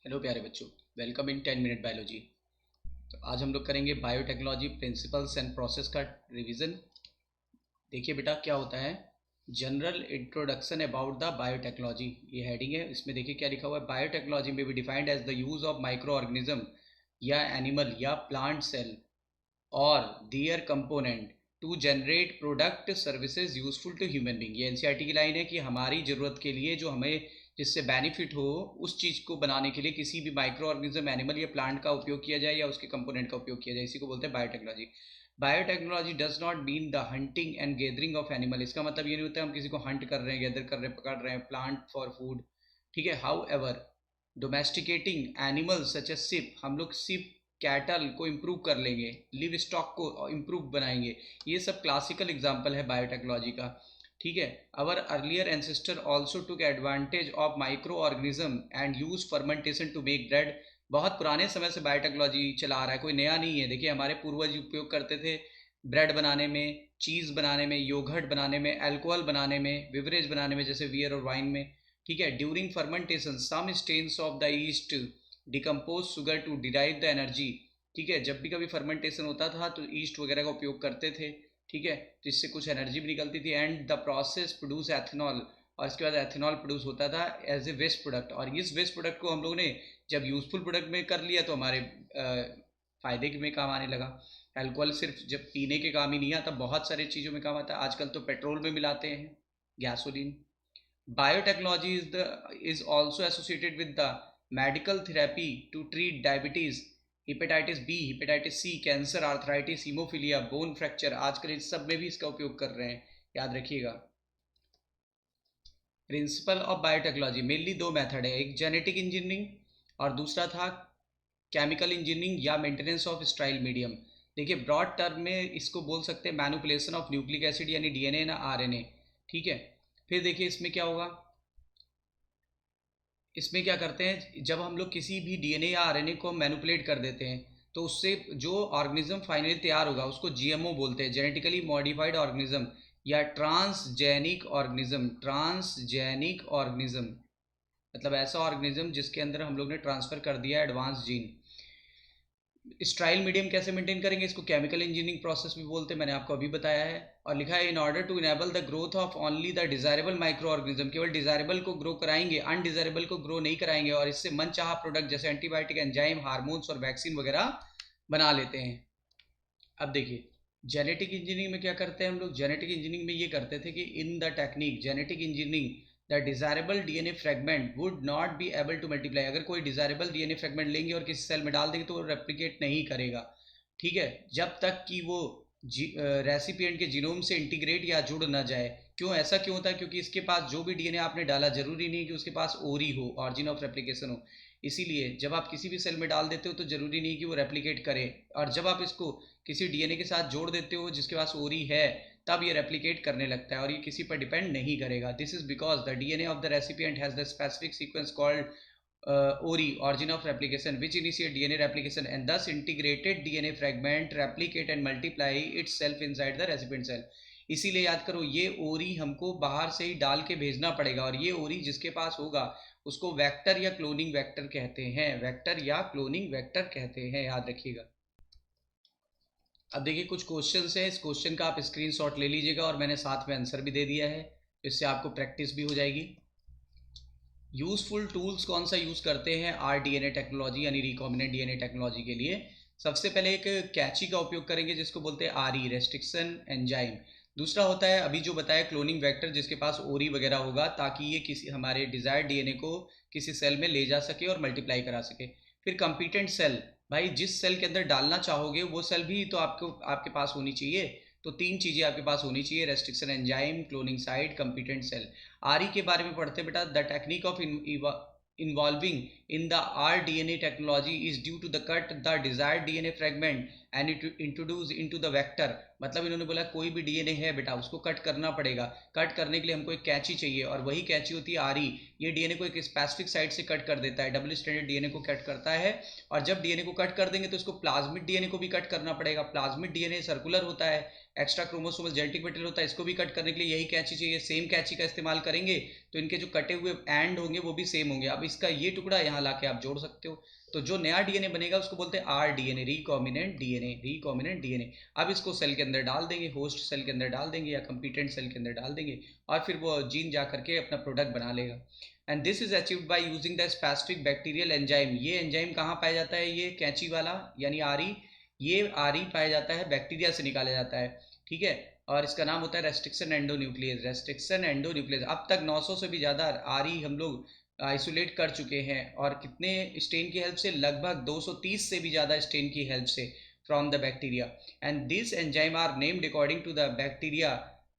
Hello प्यारे बच्चों, welcome in 10 minute biology. तो आज हम लोग करेंगे बायोटेक्नोलॉजी प्रिंसिपल्स एंड प्रोसेस का रिवीजन। देखिए बेटा क्या होता है, general introduction about the biotechnology, ये हेडिंग है। इसमें देखिए क्या लिखा हुआ है, बायोटेक्नोलॉजी में be defined as the use of micro organism या एनिमल या प्लांट सेल और their component to generate product services useful to human being. ये एनसीईआरटी की लाइन है कि हमारी ज़रूरत के लिए जो हमें जिससे बेनिफिट हो उस चीज़ को बनाने के लिए किसी भी माइक्रो ऑर्गेनिज्म एनिमल या प्लांट का उपयोग किया जाए या उसके कंपोनेंट का उपयोग किया जाए, इसी को बोलते हैं biotechnology. Biotechnology does not mean the hunting and gathering of animal. इसका मतलब ये नहीं होता है हम किसी को हंट कर रहे हैं, गैदर कर रहे हैं, पकड़ रहे हैं प्लांट फॉर फूड। ठीक है। However domesticating animals such as sheep, हम लोग सिप कैटल को इम्प्रूव कर लेंगे, लिव स्टॉक को इम्प्रूव बनाएंगे। ये सब क्लासिकल एग्जाम्पल है बायोटेक्नोलॉजी का। ठीक है। Our earlier ancestor also took advantage of micro organism and use fermentation to make bread. बहुत पुराने समय से बायोटेक्नोलॉजी चला आ रहा है, कोई नया नहीं है। देखिए हमारे पूर्वज उपयोग करते थे ब्रेड बनाने में, चीज़ बनाने में, योगर्ट बनाने में, अल्कोहल बनाने में, बिवरेज बनाने में जैसे बियर और वाइन में। ठीक है। During fermentation some strains of the yeast decompose sugar to derive the energy. ठीक है। जब भी कभी फर्मेंटेशन होता था तो ईस्ट वगैरह का उपयोग करते थे। ठीक है। तो इससे कुछ एनर्जी भी निकलती थी and the process produce ethanol, और इसके बाद एथेनॉल प्रोड्यूस होता था एज ए वेस्ट प्रोडक्ट। और इस वेस्ट प्रोडक्ट को हम लोगों ने जब यूजफुल प्रोडक्ट में कर लिया तो हमारे फ़ायदे में काम आने लगा। अल्कोहल सिर्फ जब पीने के काम ही नहीं आता, बहुत सारी चीज़ों में काम आता है। आजकल तो पेट्रोल में मिलाते हैं, gasoline. Biotechnology is also associated with the medical therapy to treat diabetes, hepatitis B, hepatitis C, cancer, arthritis, haemophilia, bone fracture. आजकल इस सब में भी इसका उपयोग कर रहे हैं, याद रखिएगा। प्रिंसिपल ऑफ बायोटेक्नोलॉजी मेनली दो मेथड है, एक जेनेटिक इंजीनियरिंग और दूसरा था केमिकल इंजीनियरिंग या मेंटेनेंस ऑफ स्टाइल मीडियम। देखिए ब्रॉड टर्म में इसको बोल सकते हैं मैनिपुलेशन ऑफ न्यूक्लिक एसिड यानी डीएनए ना आरएनए। ठीक है। फिर देखिए इसमें क्या होगा, इसमें क्या करते हैं, जब हम लोग किसी भी डीएनए या आरएनए को मैनिपुलेट कर देते हैं तो उससे जो ऑर्गेनिज्म फाइनली तैयार होगा उसको जीएमओ बोलते हैं, जेनेटिकली मॉडिफाइड ऑर्गेनिज्म या ट्रांसजेनिक ऑर्गेनिज्म। ट्रांसजेनिक ऑर्गेनिज्म मतलब ऐसा ऑर्गेनिज्म जिसके अंदर हम लोग ने ट्रांसफर कर दिया एडवांस जीन। स्टाइल मीडियम कैसे मेंटेन करेंगे, इसको केमिकल इंजीनियरिंग प्रोसेस भी बोलते हैं, मैंने आपको अभी बताया है। और लिखा है in order to enable the growth of only the desirable microorganism, केवल डिजायरेबल को ग्रो कराएंगे, अनडिजायरेबल को ग्रो नहीं कराएंगे। और इससे मनचाहा प्रोडक्ट जैसे एंटीबायोटिक, एंजाइम, हार्मोन्स और वैक्सीन वगैरह बना लेते हैं। अब देखिए जेनेटिक इंजीनियरिंग में क्या करते हैं हम लोग, जेनेटिक इंजीनियरिंग में ये करते थे कि in the technique genetic engineering the desirable DNA fragment would not be able to multiply. अगर कोई डिजायरेबल डीएनए फ्रेगमेंट लेंगे और किसी सेल में डाल देंगे तो वो रेप्लिकेट नहीं करेगा। ठीक है। जब तक कि वो रेसिपिएंट के जीनोम से इंटीग्रेट या जुड़ ना जाए। क्यों ऐसा क्यों होता है, क्योंकि इसके पास जो भी डीएनए आपने डाला जरूरी नहीं कि उसके पास ओरी हो, ऑरिजिन ऑफ रेप्लिकेशन हो। इसीलिए जब आप किसी भी सेल में डाल देते हो तो जरूरी नहीं कि वो रेप्लिकेट करे, और जब आप इसको किसी डीएनए के साथ जोड़ देते हो जिसके पास ओरी है तब ये रेप्लिकेट करने लगता है और ये किसी पर डिपेंड नहीं करेगा। This is because the DNA of the recipient has the specific sequence called ORI, origin of replication, which initiate DNA replication and thus integrated DNA fragment replicate and multiply itself inside the recipient cell। इसीलिए याद करो ये ओरी हमको बाहर से ही डाल के भेजना पड़ेगा, और ये ओरी जिसके पास होगा उसको वेक्टर या क्लोनिंग वेक्टर कहते हैं, वेक्टर या क्लोनिंग वेक्टर कहते हैं, याद रखिएगा। अब देखिए कुछ क्वेश्चन है, इस क्वेश्चन का आप स्क्रीनशॉट ले लीजिएगा और मैंने साथ में आंसर भी दे दिया है, इससे आपको प्रैक्टिस भी हो जाएगी। यूज़फुल टूल्स कौन सा यूज़ करते हैं आरडीएनए टेक्नोलॉजी यानी रिकॉम्बिनेंट डीएनए टेक्नोलॉजी के लिए। सबसे पहले एक कैची का उपयोग करेंगे जिसको बोलते हैं आरई, रेस्ट्रिक्शन एंजाइम। दूसरा होता है अभी जो बताया क्लोनिंग वेक्टर, जिसके पास ओरी वगैरह होगा ताकि ये किसी हमारे डिजायर्ड डीएनए को किसी सेल में ले जा सके और मल्टीप्लाई करा सके। फिर कंपिटेंट सेल, भाई जिस सेल के अंदर डालना चाहोगे वो सेल भी तो आपको आपके पास होनी चाहिए। तो तीन चीज़ें आपके पास होनी चाहिए, restriction enzyme, cloning site, competent cell. RE के बारे में पढ़ते बेटा, the technique of involving in the rDNA technology is due to the cut the desired DNA fragment and introduce into the vector, मतलब इन्होंने बोला कोई भी डीएनए है बेटा उसको कट करना पड़ेगा, कट करने के लिए हमको एक कैंची चाहिए और वही कैंची होती है आरई, ये डीएनए को एक स्पेसिफिक साइट से कट कर देता है, डबल स्ट्रैंडेड डीएनए को कट करता है। और जब डीएनए को कट कर देंगे तो इसको प्लाज्मिड डीएनए को भी कट करना पड़ेगा, प्लाज्मिड डीएनए सर्कुलर होता है, एक्स्ट्रा क्रोमोसोमल जेनेटिक मटेरियल होता है, इसको भी कट करने के लिए यही कैंची चाहिए, सेम कैंची का इस्तेमाल करेंगे तो इनके जो कटे हुए एंड होंगे वो भी सेम होंगे। अब इसका ये टुकड़ा यहाँ लाके आप जोड़ सकते हो, तो जो नया डीएनए बनेगा उसको बोलते हैं R DNA, recombinant DNA, recombinant DNA. अब इसको सेल के अंदर डाल देंगे, होस्ट सेल के अंदर डाल देंगे या कंपीटेंट सेल के अंदर डाल देंगे और फिर वो जीन जा करके अपना प्रोडक्ट बना लेगा। And this is achieved by using the specific bacterial enzyme. ये एंजाइम कहाँ पाया जाता है, ये कैंची वाला यानी आरी, ये आरी पाया जाता है बैक्टीरिया से निकाला जाता है, ठीक है। और इसका नाम होता है रेस्ट्रिक्शन एंडोन्यूक्लियस, रेस्ट्रिक्शन एंडोन्यूक्लियस। अब तक 900 से भी ज़्यादा आरी हम लोग आइसोलेट कर चुके हैं, और कितने स्टेन की हेल्प से, लगभग 230 से भी ज़्यादा स्टेन की हेल्प से from the bacteria. And this enzyme are named according to the bacteria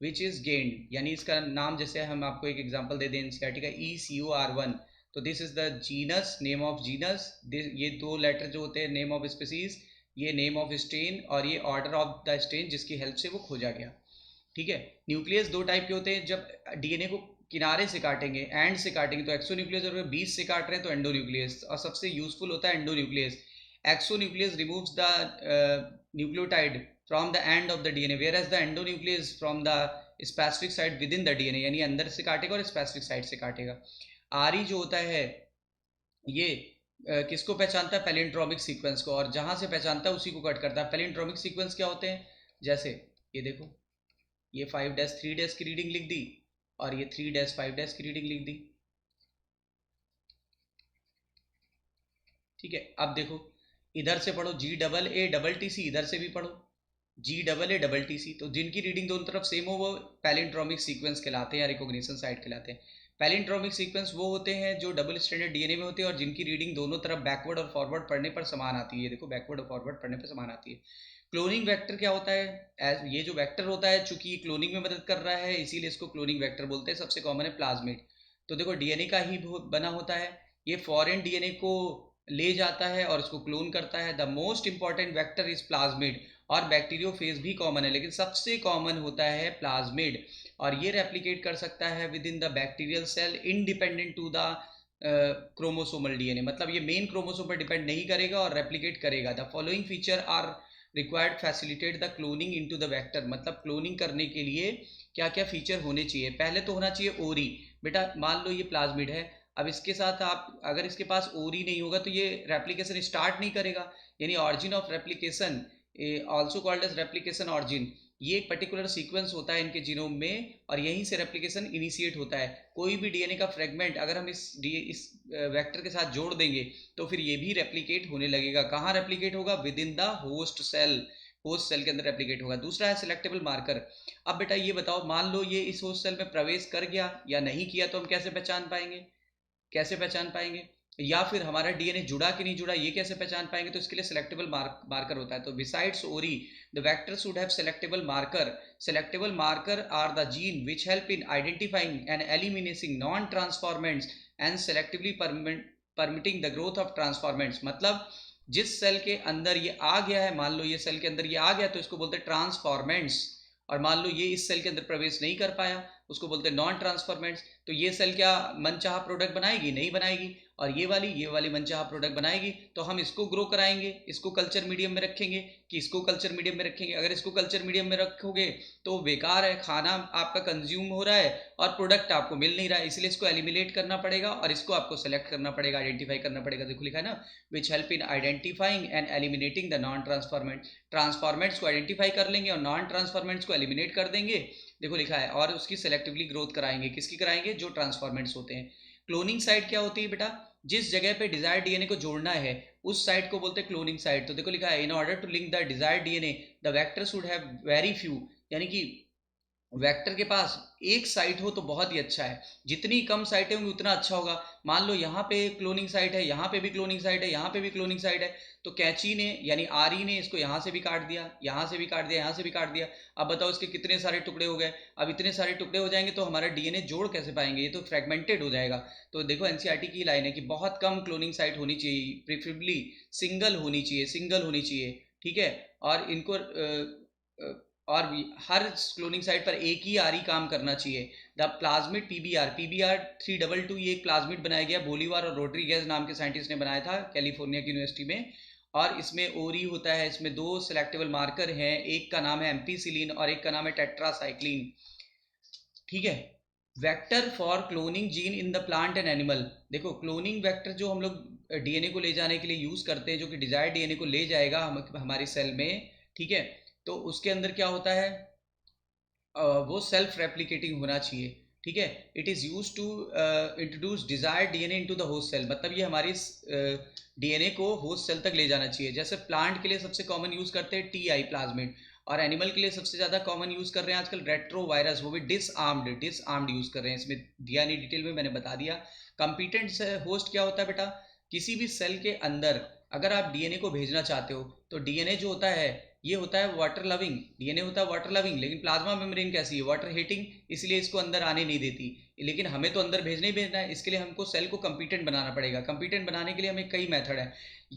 which is gained, यानी इसका नाम जैसे हम आपको एक एग्जांपल दे दें एनसीईआरटी का ECOR1, तो this is the genus, name of genus, ये 2 लेटर जो होते हैं नेम ऑफ स्पीसीज, ये नेम ऑफ स्टेन और ये ऑर्डर ऑफ द स्टेन जिसकी हेल्प से वो खोजा गया, ठीक है। न्यूक्लियस 2 टाइप के होते हैं, जब डीएनए को किनारे से काटेंगे, एंड से काटेंगे तो एक्सोन्यूक्लियस, और बीच से काट रहे हैं तो एंडोन्यूक्लियस, और सबसे यूजफुल होता है endonuclease. Exonuclease removes the nucleotide from the end of the DNA, whereas the endonuclease from the specific site within the DNA, यानी अंदर से काटेगा और स्पेसिफिक साइट से काटेगा। आरई जो होता है ये किसको पहचानता है, पैलिंड्रोमिक सीक्वेंस को, और जहां से पहचानता है उसी को कट करता है। पैलिंड्रोमिक सीक्वेंस क्या होते हैं, जैसे ये देखो, ये 5-3 की रीडिंग लिख दी और ये 3-5 की रीडिंग लिख दी, ठीक है। अब देखो इधर से पढ़ो GAATC, इधर से भी पढ़ो GAATC, तो जिनकी रीडिंग दोनों तरफ सेम हो वो पैलिंड्रोमिक सीक्वेंस कहलाते हैं या रिकॉग्निशन साइट कहलाते हैं। पैलिंड्रोमिक सीक्वेंस वो होते हैं जो डबल स्टैंडर्ड डीएनए में होते हैं और जिनकी रीडिंग दोनों तरफ बैकवर्ड और फॉरवर्ड पढ़ने पर समान आती है, देखो बैकवर्ड और फॉरवर्ड पढ़ने पर समान आती है। क्लोनिंग वेक्टर क्या होता है, ये जो वेक्टर होता है चूंकि ये क्लोनिंग में मदद कर रहा है इसीलिए इसको क्लोनिंग वेक्टर बोलते हैं। सबसे कॉमन है प्लाज्मिड, तो देखो डीएनए का ही बना होता है, ये फॉरेन डीएनए को ले जाता है और उसको क्लोन करता है। The most important vector is plasmid, और बैक्टीरियोफेज भी कॉमन है लेकिन सबसे कॉमन होता है प्लाज्मिड, और ये रेप्लिकेट कर सकता है within the bacterial cell independent to the chromosomal DNA, मतलब ये मेन क्रोमोसोम पर डिपेंड नहीं करेगा और रेप्लिकेट करेगा। The following feature are required facilitate the cloning into the vector, मतलब क्लोनिंग करने के लिए क्या क्या फीचर होने चाहिए। पहले तो होना चाहिए ओरी, बेटा मान लो ये प्लाज्मिड है, अब इसके साथ आप अगर इसके पास ओरी नहीं होगा तो ये रेप्लिकेशन स्टार्ट नहीं करेगा, यानी origin of replication also called as replication origin, ये एक पर्टिकुलर सीक्वेंस होता है इनके जीनोम में और यहीं से रेप्लिकेशन इनिशिएट होता है। कोई भी डीएनए का फ्रेगमेंट अगर हम इस वेक्टर के साथ जोड़ देंगे तो फिर ये भी रेप्लिकेट होने लगेगा। कहाँ रेप्लिकेट होगा, within the host cell, host cell के अंदर रेप्लिकेट होगा। दूसरा है सिलेक्टेबल मार्कर। अब बेटा ये बताओ, मान लो ये इस होस्ट सेल में प्रवेश कर गया या नहीं किया तो हम कैसे पहचान पाएंगे, कैसे पहचान पाएंगे, या फिर हमारा डीएनए जुड़ा कि नहीं जुड़ा ये कैसे पहचान पाएंगे, तो इसके लिए सिलेक्टेबल मार्कर होता है। तो besides ori the vector should have selectable marker, selectable marker are the gene which help in identifying and eliminating non transformants and selectively permitting the growth of transformants, मतलब जिस सेल के अंदर ये आ गया है, मान लो ये सेल के अंदर ये आ गया तो इसको बोलते हैं ट्रांसफॉर्मेंट्स, और मान लो ये इस सेल के अंदर प्रवेश नहीं कर पाया उसको बोलते हैं नॉन ट्रांसफॉर्मेंट्स। तो ये सेल क्या मनचाहा प्रोडक्ट बनाएगी, नहीं बनाएगी, और ये वाली मनचाहा प्रोडक्ट बनाएगी। तो हम इसको ग्रो कराएंगे, इसको कल्चर मीडियम में रखेंगे कि इसको कल्चर मीडियम में रखेंगे। अगर इसको कल्चर मीडियम में रखोगे तो बेकार है, खाना आपका कंज्यूम हो रहा है और प्रोडक्ट आपको मिल नहीं रहा है, इसलिए इसको एलिमिनेट करना पड़ेगा और इसको आपको सेलेक्ट करना पड़ेगा, आइडेंटिफाई करना पड़ेगा। देखो लिखा है ना, विच help in identifying and eliminating the non transformant, transformants को आइडेंटिफाई कर लेंगे और नॉन ट्रांसफॉर्मेंट्स को एलिमिनेट कर देंगे, देखो लिखा है, और उसकी सेलेक्टिवली ग्रोथ कराएंगे। किसकी कराएंगे, जो ट्रांसफॉर्मेंट्स होते हैं। क्लोनिंग साइट क्या होती है बेटा, जिस जगह पे डिजायर्ड डीएनए को जोड़ना है उस साइट को बोलते हैं क्लोनिंग साइट। तो देखो लिखा है, in order to link the desired DNA the vector should have very few, यानी कि वेक्टर के पास एक साइट हो तो बहुत ही अच्छा है, जितनी कम साइटें होंगी उतना अच्छा होगा। मान लो यहाँ पे क्लोनिंग साइट है, यहाँ पे भी क्लोनिंग साइट है, यहाँ पे भी क्लोनिंग साइट है, तो कैंची ने यानी आरी ने इसको यहाँ से भी काट दिया, यहाँ से भी काट दिया, यहाँ से भी काट दिया। अब बताओ इसके कितने सारे टुकड़े हो गए। अब इतने सारे टुकड़े हो जाएंगे तो हमारा डीएनए जोड़ कैसे पाएंगे, ये तो फ्रेगमेंटेड हो जाएगा। तो देखो एनसीईआरटी की लाइन है कि बहुत कम क्लोनिंग साइट होनी चाहिए, प्रेफरेबली सिंगल होनी चाहिए, सिंगल होनी चाहिए, ठीक है। और इनको और हर क्लोनिंग साइट पर एक ही आर काम करना चाहिए। द प्लाज्मिड पीबीआर 322, ये एक प्लाज्मिड बनाया गया, बोलीवार और रोड्रिगेज नाम के साइंटिस्ट ने बनाया था कैलिफोर्निया की यूनिवर्सिटी में। और इसमें ओरी होता है, इसमें 2 सेलेक्टेबल मार्कर हैं, एक का नाम है एम्पीसिलिन और एक का नाम है टेट्रासाइक्लिन, ठीक है। Vector for cloning gene in the plant and animal. देखो क्लोनिंग वेक्टर जो हम लोग डीएनए को ले जाने के लिए यूज करते हैं, जो कि डिजायर्ड डीएनए को ले जाएगा हमारी सेल में, ठीक है। तो उसके अंदर क्या होता है, वो सेल्फ रेप्लिकेटिंग होना चाहिए, ठीक है। It is use to introduce desired DNA into the host cell, मतलब ये हमारी डीएनए को होस्ट सेल तक ले जाना चाहिए। जैसे प्लांट के लिए सबसे कॉमन यूज करते हैं टीआई प्लाज्मिड, और एनिमल के लिए सबसे ज़्यादा कॉमन यूज़ कर रहे हैं आजकल रेट्रोवायरस, वो भी डिसआर्म्ड यूज़ कर रहे हैं। इसमें दिया नहीं डिटेल में, मैंने बता दिया। कंपीटेंट होस्ट क्या होता है बेटा, किसी भी सेल के अंदर अगर आप डीएनए को भेजना चाहते हो, तो डीएनए जो होता है ये होता है वाटर लविंग, डीएनए होता है वाटर लविंग, लेकिन प्लाज्मा मेम्ब्रेन कैसी है, वाटर हीटिंग, इसलिए इसको अंदर आने नहीं देती। लेकिन हमें तो अंदर भेजना ही भेजना है, इसके लिए हमको सेल को कंपीटेंट बनाना पड़ेगा। कंपीटेंट बनाने के लिए हमें कई मेथड है।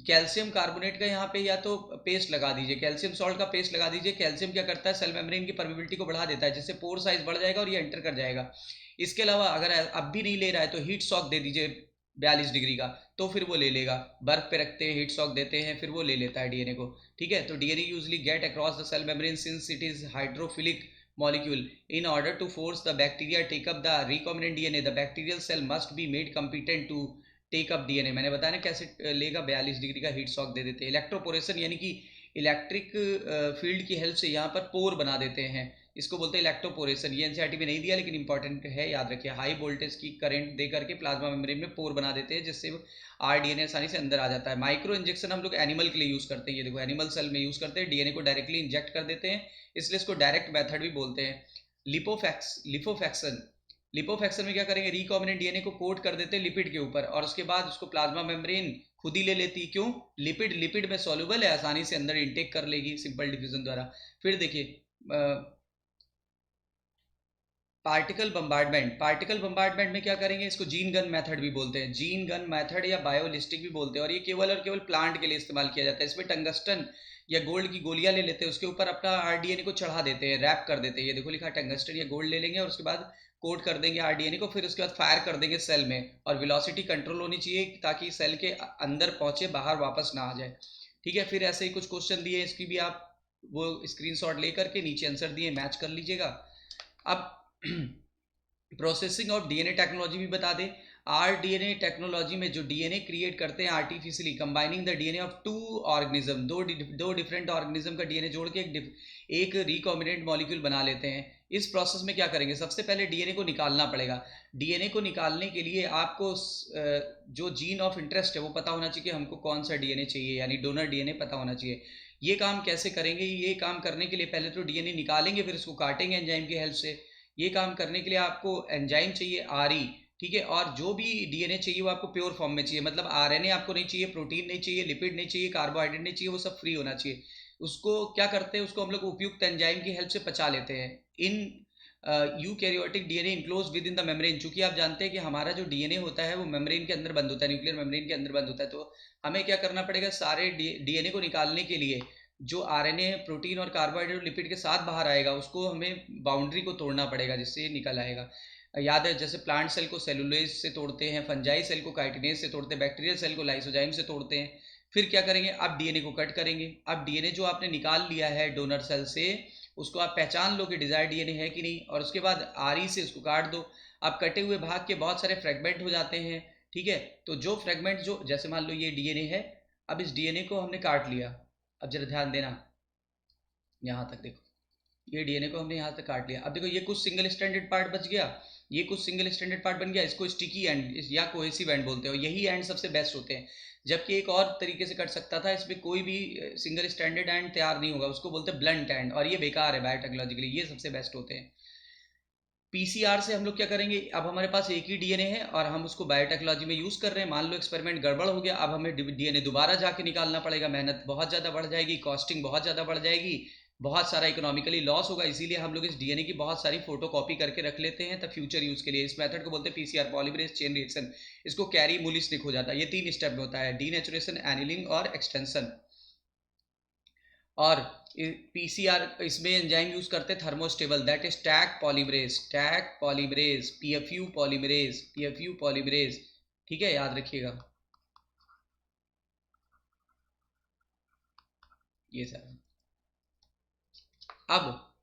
कैल्शियम कार्बोनेट का यहाँ पे या तो पेस्ट लगा दीजिए, कैल्शियम सॉल्ट का पेस्ट लगा दीजिए। कैल्शियम क्या करता है, सेल मेम्ब्रेन की परमिबिलिटी को बढ़ा देता है, जिससे पोर साइज बढ़ जाएगा और ये एंटर कर जाएगा। इसके अलावा अगर अब भी नहीं ले रहा है तो हीट शॉक दे दीजिए 42 डिग्री का, तो फिर वो ले लेगा। बर्फ पे रखते हैं, हीट शॉक देते हैं, फिर वो ले लेता है डीएनए को, ठीक है। तो DNA usually get across the cell membrane since it is hydrophilic molecule. In order to force the bacteria take up the recombinant DNA, the bacterial cell must be made competent to take up DNA. मैंने बताया ना कैसे लेगा, 42 degree का heat shock दे देते हैं। Electroporation यानी कि इलेक्ट्रिक फील्ड की हेल्प से यहाँ पर पोर बना देते हैं, इसको बोलते हैं इलेक्ट्रोपोरेशन। ये एनसीईआरटी में नहीं दिया लेकिन इंपॉर्टेंट है, याद रखिए। हाई वोल्टेज की करंट दे करके प्लाज्मा मेम्ब्रेन में पोर बना देते हैं, जिससे आरडीएनए आसानी से अंदर आ जाता है। माइक्रो इंजेक्शन हम लोग एनिमल के लिए यूज़ करते हैं, ये देखो एनिमल सेल में यूज़ करते हैं, डीएनए को डायरेक्टली इंजेक्ट कर देते हैं, इसलिए इसको डायरेक्ट मेथड भी बोलते हैं। लिपोफैक्शन में क्या करेंगे, रिकॉम्बिनेंट डीएनए को कोट कर देते हैं लिपिड के ऊपर, और उसके बाद उसको प्लाज्मा मेम्ब्रेन खुद ही ले लेती। क्यों, लिपिड में सॉल्युबल है, आसानी से अंदर इनटेक कर लेगी सिंपल डिफ्यूजन द्वारा। फिर देखिए पार्टिकल बम्बार्डमेंट में क्या करेंगे, इसको जीन गन मेथड भी बोलते हैं, जीन गन मेथड या बायोलिस्टिक भी बोलते हैं, और ये केवल और केवल प्लांट के लिए इस्तेमाल किया जाता है। इसमें टंगस्टन या गोल्ड की गोलियां ले लेते हैं, उसके ऊपर अपना आरडीएनए को चढ़ा देते हैं, रैप कर देते हैं। ये देखो लिखा टंगस्टन या गोल्ड ले लेंगे और उसके बाद कोट कर देंगे आरडीएनए को, फिर उसके बाद फायर कर देंगे सेल में, और वेलोसिटी कंट्रोल होनी चाहिए ताकि सेल के अंदर पहुंचे, बाहर वापस ना आ जाए, ठीक है। फिर ऐसे ही कुछ क्वेश्चन दिए, इसकी भी आप वो स्क्रीनशॉट लेकर के नीचे आंसर दिए मैच कर लीजिएगा। अब प्रोसेसिंग ऑफ डीएनए टेक्नोलॉजी भी बता दें। आरडीएनए टेक्नोलॉजी में जो डीएनए क्रिएट करते हैं artificially, combining the DNA of two organism, दो डिफरेंट ऑर्गेनिज्म का डीएनए जोड़ के एक रिकॉम्बिनेंट मॉलिक्यूल बना लेते हैं। इस प्रोसेस में क्या करेंगे, सबसे पहले डीएनए को निकालना पड़ेगा। डीएनए को निकालने के लिए आपको जो जीन ऑफ इंटरेस्ट है वो पता होना चाहिए कि हमको कौन सा डीएनए चाहिए, यानी डोनर डीएनए पता होना चाहिए। ये काम कैसे करेंगे, ये काम करने के लिए पहले तो डीएनए निकालेंगे, फिर उसको काटेंगे एंजाइम की हेल्प से। ये काम करने के लिए आपको एंजाइम चाहिए आरई, ठीक है। और जो भी डीएनए चाहिए वो आपको प्योर फॉर्म में चाहिए, मतलब आरएनए आपको नहीं चाहिए, प्रोटीन नहीं चाहिए, लिपिड नहीं चाहिए, कार्बोहाइड्रेट नहीं चाहिए, वो सब फ्री होना चाहिए। उसको क्या करते हैं, उसको हम लोग उपयुक्त एंजाइम की हेल्प से पचा लेते हैं। In eukaryotic DNA enclose with in the membrane, चूंकि आप जानते हैं कि हमारा जो डीएनए होता है वो मेम्ब्रेन के अंदर बंद होता है, न्यूक्लियर मेम्ब्रेन के अंदर बंद होता है। तो हमें क्या करना पड़ेगा, सारे डीएनए को निकालने के लिए जो आरएनए, प्रोटीन और कार्बोहाइड्रेट लिपिड के साथ बाहर आएगा, उसको हमें बाउंड्री को तोड़ना पड़ेगा, जिससे ये निकल आएगा। याद है, जैसे प्लांट सेल को सेलुलोज से तोड़ते हैं, फंजाई सेल को काइटिनेज से तोड़ते हैं, बैक्टीरियल सेल को लाइसोजाइम से तोड़ते हैं। फिर क्या करेंगे, अब डीएनए को कट करेंगे। अब डीएनए जो आपने निकाल लिया है डोनर सेल से, उसको आप पहचान लो कि डिजायर्ड डीएनए है कि नहीं, और उसके बाद आरई से उसको काट दो। अब कटे हुए भाग के बहुत सारे फ्रेगमेंट हो जाते हैं, ठीक है। तो जो फ्रेगमेंट, जो जैसे मान लो ये डीएनए है, अब इस डीएनए को हमने काट लिया। अब जरा ध्यान देना, यहाँ तक देखो, ये डीएनए को हमने यहाँ तक काट लिया। अब देखो ये कुछ सिंगल स्टैंडर्ड पार्ट बच गया, ये कुछ सिंगल स्टैंडर्ड पार्ट बन गया, इसको स्टिकी एंड या कोहेसिव एंड बोलते हैं, और यही एंड सबसे बेस्ट होते हैं। जबकि एक और तरीके से कट सकता था, इसमें कोई भी सिंगल स्टैंडर्ड एंड तैयार नहीं होगा, उसको बोलते हैं ब्लंट एंड, और ये बेकार है बायोटेक्नोलॉजिकली, ये सबसे बेस्ट होते हैं। पीसीआर से हम लोग क्या करेंगे, अब हमारे पास एक ही डीएनए है और हम उसको बायोटेक्नोलॉजी में यूज़ कर रहे हैं, मान लो एक्सपेरिमेंट गड़बड़ हो गया, अब हमें डीएनए दोबारा जाके निकालना पड़ेगा, मेहनत बहुत ज़्यादा बढ़ जाएगी, कॉस्टिंग बहुत ज़्यादा बढ़ जाएगी, बहुत सारा इकोनॉमिकली लॉस होगा। इसीलिए हम लोग इस डीएनए की बहुत सारी फोटो कॉपी करके रख लेते हैं तब फ्यूचर यूज़ के लिए। इस मेथड को बोलते हैं पीसीआर, पॉलीमरेज चेन रिएक्शन। इसको कैरी मुलिस्टिक हो जाता है। ये 3 स्टेप में होता है, डीनेचुरेशन, एनिलिंग और एक्सटेंशन। और पीसीआर इसमें एंजाइम यूज करते हैं thermostable, that is Taq polymerase, PFU polymerase. ठीक है, याद रखिएगा ये सर।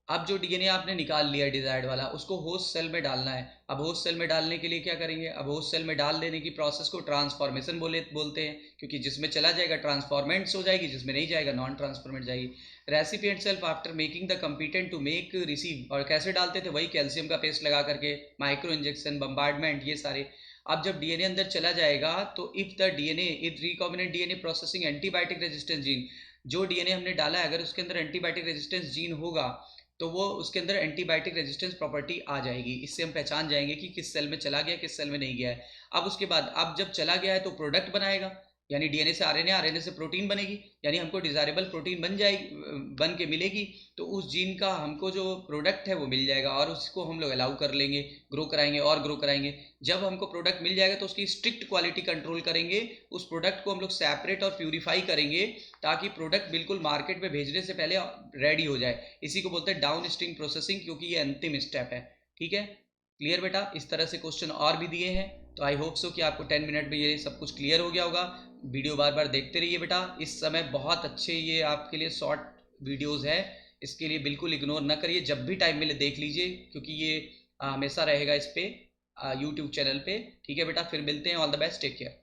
अब जो डीएनए आपने निकाल लिया डिजायर्ड वाला, उसको होस्ट सेल में डालना है। अब होस्ट सेल में डालने के लिए क्या करेंगे, अब होस्ट सेल में डाल देने की प्रोसेस को ट्रांसफॉर्मेशन बोलते हैं, क्योंकि जिसमें चला जाएगा ट्रांसफॉर्मेंट्स हो जाएगी, जिसमें नहीं जाएगा नॉन ट्रांसफॉर्मेंट जाएगी। Recipient self after making the competent to make receive, और कैसे डालते थे, वही कैल्शियम का पेस्ट लगा करके, माइक्रो इंजेक्शन, बम्बार्डमेंट, ये सारे। अब जब डीएनए अंदर चला जाएगा तो if recombinant DNA processing antibiotic resistance gene, जो डीएनए हमने डाला है अगर उसके अंदर एंटीबायोटिक रेजिस्टेंस जीन होगा तो वो उसके अंदर एंटीबायोटिक रेजिस्टेंस प्रॉपर्टी आ जाएगी। इससे हम पहचान जाएंगे कि किस सेल में चला गया, किस सेल में नहीं गया है। अब उसके बाद अब जब चला गया है तो प्रोडक्ट बनाएगा, यानी डीएनए से आरएनए, आरएनए से प्रोटीन बनेगी, यानी हमको डिजायरेबल प्रोटीन बन के मिलेगी। तो उस जीन का हमको जो प्रोडक्ट है वो मिल जाएगा और उसको हम लोग अलाउ कर लेंगे, ग्रो कराएंगे और ग्रो कराएंगे। जब हमको प्रोडक्ट मिल जाएगा तो उसकी स्ट्रिक्ट क्वालिटी कंट्रोल करेंगे, उस प्रोडक्ट को हम लोग सेपरेट और प्यूरिफाई करेंगे ताकि प्रोडक्ट बिल्कुल मार्केट में भेजने से पहले रेडी हो जाए। इसी को बोलते हैं डाउन स्ट्रीम प्रोसेसिंग, क्योंकि ये अंतिम स्टेप है। ठीक है, क्लियर बेटा? इस तरह से क्वेश्चन और भी दिए हैं, तो आई होप सो कि आपको 10 मिनट में ये सब कुछ क्लियर हो गया होगा। वीडियो बार बार देखते रहिए बेटा, इस समय बहुत अच्छे ये आपके लिए शॉर्ट वीडियोस है, इसके लिए बिल्कुल इग्नोर ना करिए, जब भी टाइम मिले देख लीजिए, क्योंकि ये हमेशा रहेगा इस पे यूट्यूब चैनल पे। ठीक है बेटा, फिर मिलते हैं, all the best, take care.